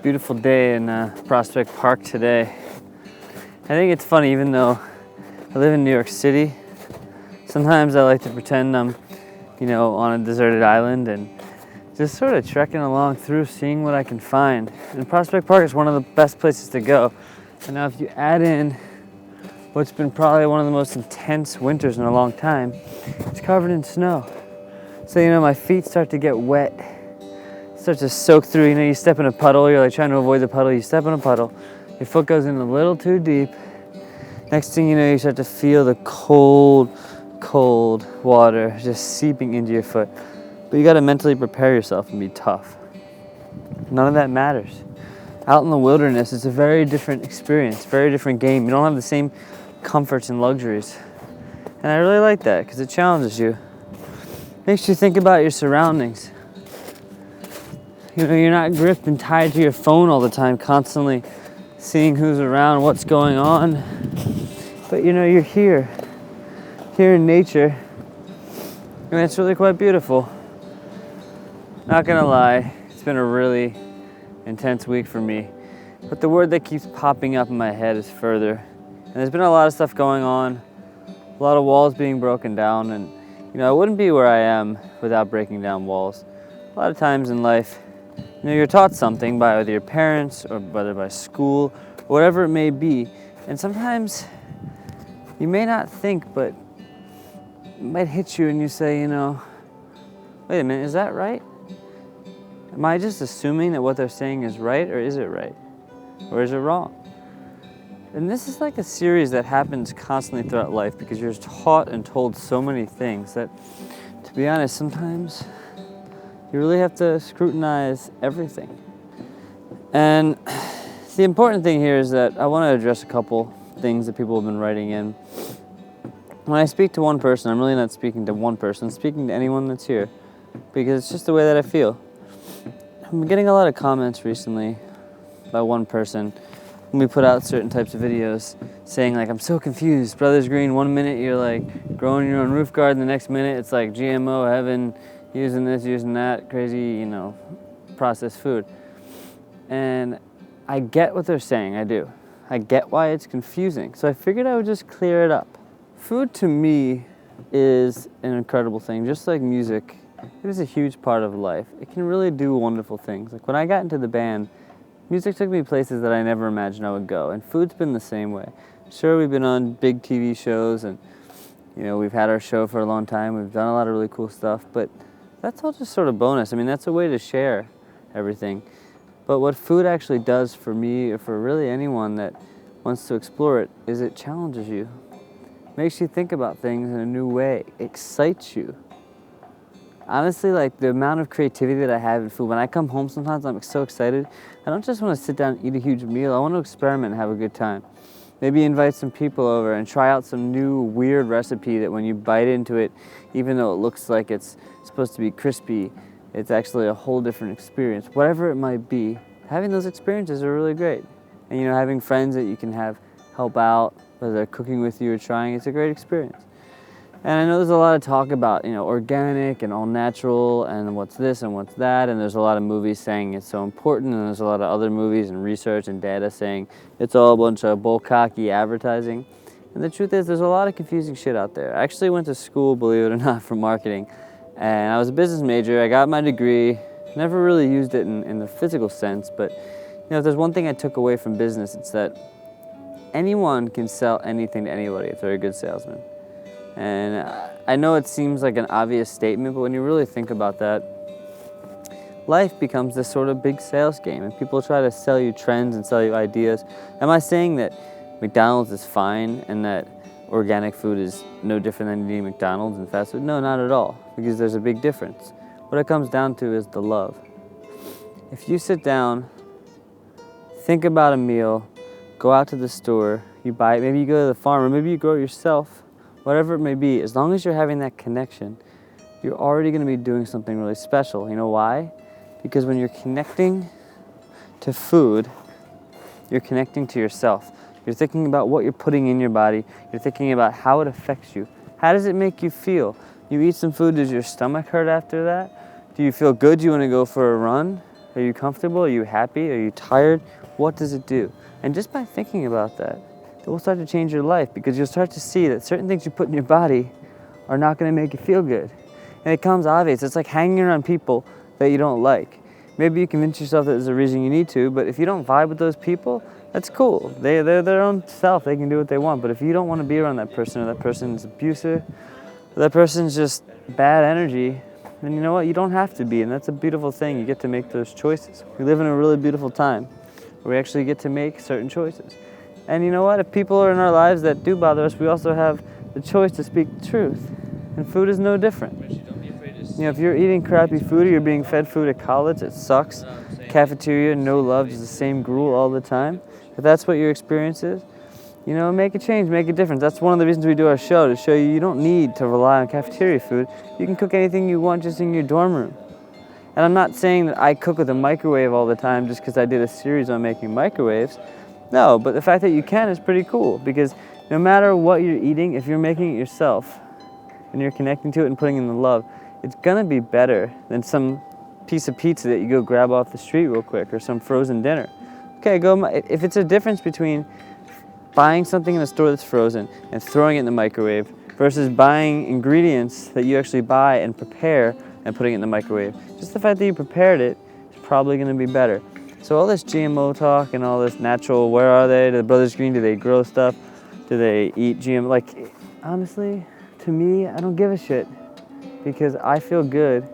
Beautiful day in Prospect Park today. I think it's funny, even though I live in New York City, sometimes I like to pretend I'm, on a deserted island and just sort of trekking along through, seeing what I can find. And Prospect Park is one of the best places to go. And now if you add in what's been probably one of the most intense winters in a long time, it's covered in snow. So, my feet start to get wet, start to soak through. You step in a puddle, you're like trying to avoid the puddle, you step in a puddle, your foot goes in a little too deep. Next thing you know, you start to feel the cold water just seeping into your foot. But you gotta mentally prepare yourself and be tough. None of that matters. Out in the wilderness, it's a very different experience, very different game. You don't have the same comforts and luxuries. And I really like that because it challenges you. Makes you think about your surroundings. You're not gripped and tied to your phone all the time, constantly seeing who's around, what's going on. But you're here in nature, and it's really quite beautiful. Not gonna lie, it's been a really intense week for me. But the word that keeps popping up in my head is further. And there's been a lot of stuff going on, a lot of walls being broken down, and I wouldn't be where I am without breaking down walls. A lot of times in life, you're taught something by either your parents or whether by school, whatever it may be. And sometimes you may not think, but it might hit you and you say, wait a minute, is that right? Am I just assuming that what they're saying is right, or is it right? Or is it wrong? And this is like a series that happens constantly throughout life because you're taught and told so many things that, to be honest, sometimes you really have to scrutinize everything. And the important thing here is that I want to address a couple things that people have been writing in. When I speak to one person, I'm really not speaking to one person, I'm speaking to anyone that's here, because it's just the way that I feel. I'm getting a lot of comments recently by one person when we put out certain types of videos saying like, I'm so confused, Brothers Green, 1 minute you're like growing your own roof garden, the next minute it's like GMO heaven, using this, using that, crazy, processed food. And I get what they're saying, I do. I get why it's confusing, so I figured I would just clear it up. Food to me is an incredible thing, just like music. It is a huge part of life. It can really do wonderful things. Like when I got into the band, music took me places that I never imagined I would go, and food's been the same way. Sure, we've been on big TV shows, and we've had our show for a long time, we've done a lot of really cool stuff, but that's all just sort of bonus. I mean, that's a way to share everything. But what food actually does for me, or for really anyone that wants to explore it, is it challenges you. Makes you think about things in a new way, excites you. Honestly, like the amount of creativity that I have in food, when I come home sometimes I'm so excited. I don't just want to sit down and eat a huge meal, I want to experiment and have a good time. Maybe invite some people over and try out some new weird recipe that when you bite into it, even though it looks like it's supposed to be crispy, it's actually a whole different experience. Whatever it might be, having those experiences are really great. And having friends that you can have help out, whether they're cooking with you or trying, it's a great experience. And I know there's a lot of talk about, organic and all natural and what's this and what's that, and there's a lot of movies saying it's so important, and there's a lot of other movies and research and data saying it's all a bunch of bullcocky advertising. And the truth is, there's a lot of confusing shit out there. I actually went to school, believe it or not, for marketing, and I was a business major. I got my degree, never really used it in the physical sense, but if there's one thing I took away from business, it's that anyone can sell anything to anybody if they're a good salesman. And I know it seems like an obvious statement, but when you really think about that, life becomes this sort of big sales game, and people try to sell you trends and sell you ideas. Am I saying that McDonald's is fine and that organic food is no different than eating McDonald's and fast food? No, not at all, because there's a big difference. What it comes down to is the love. If you sit down, think about a meal, go out to the store, you buy it, maybe you go to the farm, or maybe you grow it yourself, whatever it may be, as long as you're having that connection, you're already going to be doing something really special. You know why? Because when you're connecting to food, you're connecting to yourself. You're thinking about what you're putting in your body. You're thinking about how it affects you. How does it make you feel? You eat some food, does your stomach hurt after that? Do you feel good? Do you want to go for a run? Are you comfortable? Are you happy? Are you tired? What does it do? And just by thinking about that, it will start to change your life, because you'll start to see that certain things you put in your body are not going to make you feel good. And it comes obvious. It's like hanging around people that you don't like. Maybe you convince yourself that there's a reason you need to, but if you don't vibe with those people, that's cool. They're their own self. They can do what they want. But if you don't want to be around that person, or that person's abusive, or that person's just bad energy, then you know what? You don't have to be. And that's a beautiful thing. You get to make those choices. We live in a really beautiful time where we actually get to make certain choices. And you know what? If people are in our lives that do bother us, we also have the choice to speak the truth. And food is no different. You know, if you're eating crappy food, or you're being fed food at college, it sucks. Cafeteria, no love, just the same gruel all the time. If that's what your experience is, you know, make a change, make a difference. That's one of the reasons we do our show, to show you you don't need to rely on cafeteria food. You can cook anything you want just in your dorm room. And I'm not saying that I cook with a microwave all the time just because I did a series on making microwaves. No, but the fact that you can is pretty cool, because no matter what you're eating, if you're making it yourself and you're connecting to it and putting in the love, it's gonna be better than some piece of pizza that you go grab off the street real quick, or some frozen dinner. Okay, if it's a difference between buying something in a store that's frozen and throwing it in the microwave versus buying ingredients that you actually buy and prepare and putting it in the microwave, just the fact that you prepared it is probably gonna be better. So all this GMO talk and all this natural, where are they? Do the Brothers Green, do they grow stuff? Do they eat GMO? Like, honestly, to me, I don't give a shit, because I feel good.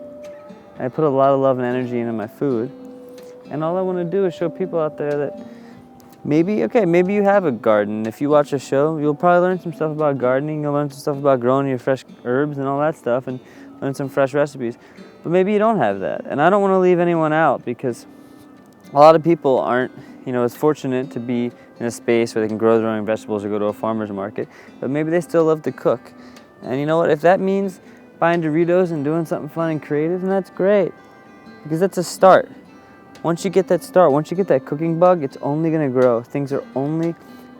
I put a lot of love and energy into my food. And all I want to do is show people out there that maybe you have a garden. If you watch a show, you'll probably learn some stuff about gardening. You'll learn some stuff about growing your fresh herbs and all that stuff, and learn some fresh recipes. But maybe you don't have that. And I don't want to leave anyone out, because a lot of people aren't, as fortunate to be in a space where they can grow their own vegetables or go to a farmer's market, but maybe they still love to cook. And you know what? If that means buying Doritos and doing something fun and creative, then that's great, because that's a start. Once you get that start, once you get that cooking bug, it's only going to grow. Things are only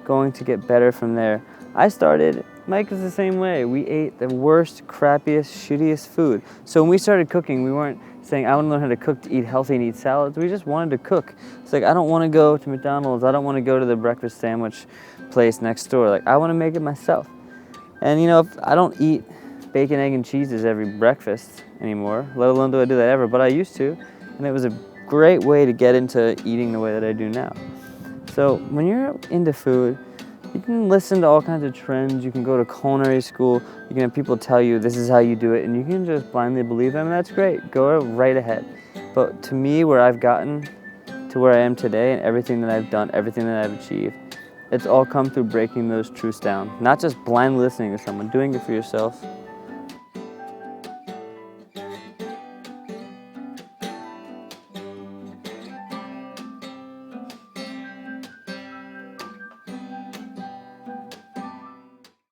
going to get better from there. Mike was the same way. We ate the worst, crappiest, shittiest food. So when we started cooking, we weren't saying, I want to learn how to cook to eat healthy and eat salads. We just wanted to cook. It's like, I don't want to go to McDonald's. I don't want to go to the breakfast sandwich place next door. Like, I want to make it myself. And if I don't eat bacon, egg, and cheeses every breakfast anymore, let alone do I do that ever, but I used to, and it was a great way to get into eating the way that I do now. So when you're into food, you can listen to all kinds of trends. You can go to culinary school. You can have people tell you this is how you do it, and you can just blindly believe them, and that's great. Go right ahead. But to me, where I've gotten to where I am today, and everything that I've done, everything that I've achieved, it's all come through breaking those truths down. Not just blindly listening to someone, doing it for yourself,